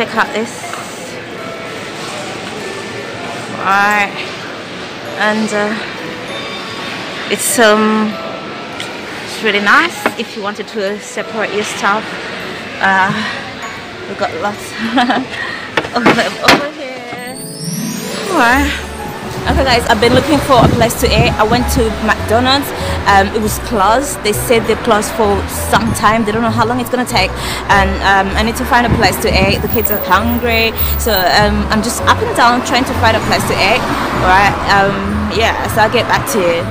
check out this. Alright, and it's really nice if you wanted to separate your stuff. We've got lots of them over here. Alright. Okay guys, I've been looking for a place to eat. I went to McDonald's. It was closed. They said they're closed for some time. They don't know how long it's gonna take, and I need to find a place to eat. The kids are hungry, so I'm just up and down trying to find a place to eat. Alright, yeah, so I'll get back to you.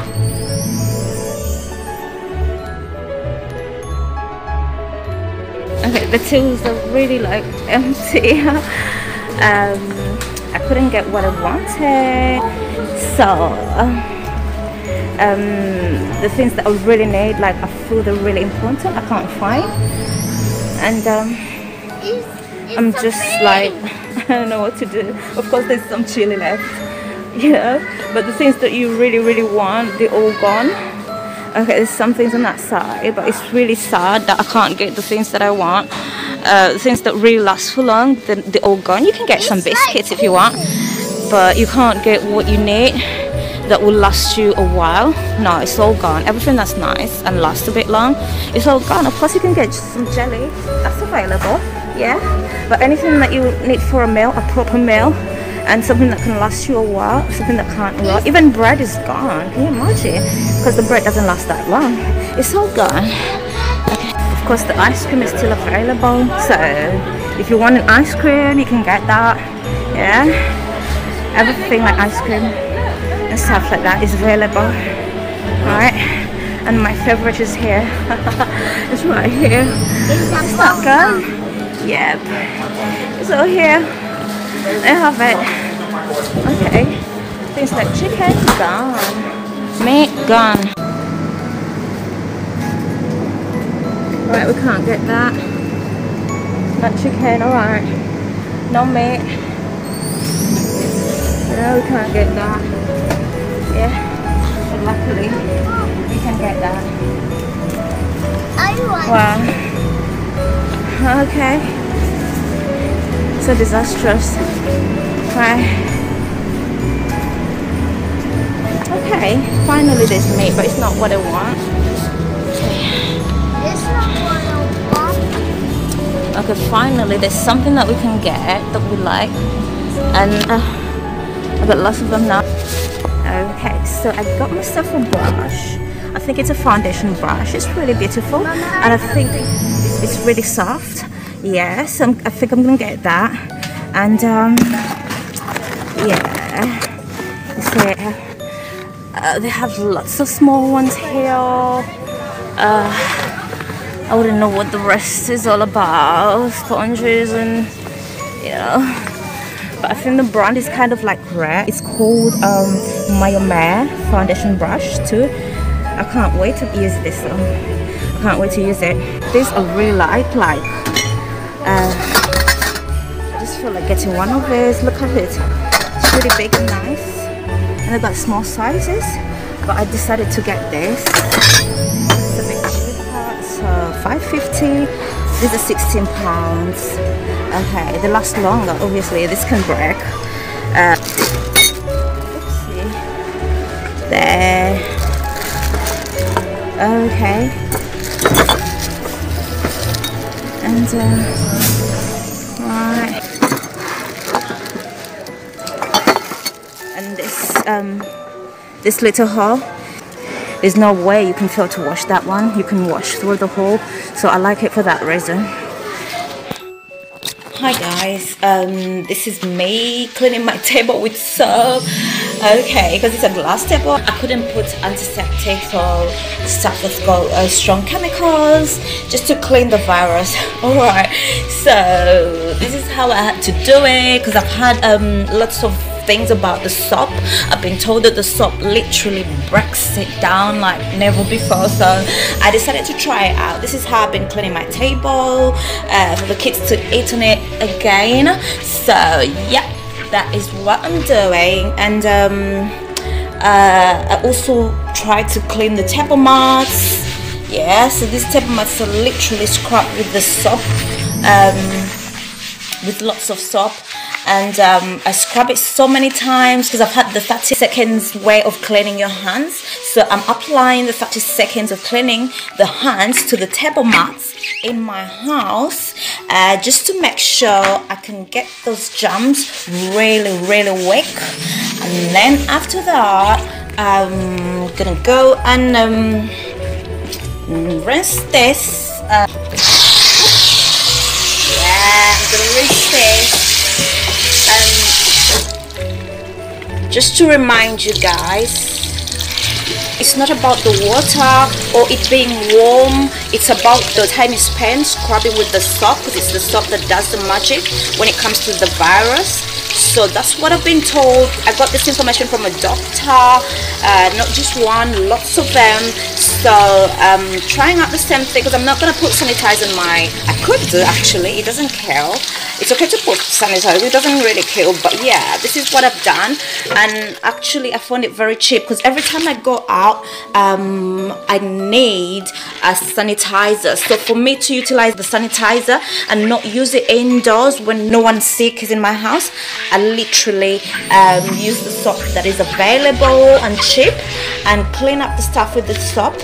Okay, the tills are really like empty. I couldn't get what I wanted, so the things that I really need, like a food that are really important, I can't find, and I'm just like, I don't know what to do. Of course there's some chili left, you know, but the things that you really want, they're all gone. Okay, there's some things on that side, but it's really sad that I can't get the things that I want. The things that really last for long, they're all gone. You can get some biscuits if you want, but you can't get what you need that will last you a while. No, it's all gone. Everything that's nice and lasts a bit long, it's all gone. Of course you can get some jelly, that's available, yeah, but anything that you need for a meal, a proper meal, and something that can last you a while, something that can't rot. Even bread is gone, can you imagine? Because the bread doesn't last that long. It's all gone. Okay. Of course the ice cream is still available, so if you want an ice cream you can get that, yeah. Everything like ice cream and stuff like that is available. Alright, and my favorite is here. It's right here. It's not gone. Yep, it's all here. I have it. Okay, things like chicken gone, meat gone. Right, we can't get that. Not chicken, alright. No meat. No, we can't get that. Yeah, but luckily we can get that. Wow. Okay. So disastrous. Right. Okay, finally there's meat, but it's not what I want. It's not what I want. Okay, finally there's something that we can get that we like, and I've got lots of them now. Okay, so I got myself a brush. I think it's a foundation brush. It's really beautiful, and I think it's really soft. Yes, I think I'm gonna get that. And yeah, you see, they have lots of small ones here. I wouldn't know what the rest is all about, sponges and, you know, but I think the brand is kind of like rare. It's called Mayomare foundation brush too. I can't wait to use this though. I can't wait to use it. This I really like I just feel like getting one of these. Look at it, it's really big and nice, and I've got small sizes, but I decided to get this. It's a bit cheaper, so $5.50. These are £16. Okay, they last longer, obviously. This can break. Oopsie. There. Okay. And right. And this little hole, there's no way you can fail to wash that one. You can wash through the hole, so I like it for that reason. Hi guys, this is me cleaning my table with soap. Okay, because it's a glass table, I couldn't put antiseptic or stuff that's got strong chemicals just to clean the virus. Alright, so this is how I had to do it, because I've had lots of things about the soap. I've been told that the soap literally breaks it down like never before, so I decided to try it out. This is how I've been cleaning my table for the kids to eat on it again. So yeah, that is what I'm doing. And I also tried to clean the table mats. Yeah, so these table mats are literally scrubbed with the soap. with lots of soap, and I scrub it so many times because I've had the 30 seconds way of cleaning your hands. So I'm applying the 30 seconds of cleaning the hands to the table mats in my house, just to make sure I can get those germs really weak. And then after that, I'm gonna go and rinse this. Yeah, I'm gonna rinse this. Just to remind you guys, it's not about the water or it being warm, it's about the time you spend scrubbing with the soap, because it's the soap that does the magic when it comes to the virus. So that's what I've been told. I got this information from a doctor, not just one, lots of them. So trying out the same thing, because I'm not going to put sanitizer in my, I could do actually, it doesn't kill. It's okay to put sanitizer, it doesn't really kill, but yeah, this is what I've done. And actually I found it very cheap, because every time I go out, I need a sanitizer. So for me to utilize the sanitizer and not use it indoors when no one sick is in my house, I literally use the soap that is available and cheap and clean up the stuff with the soap.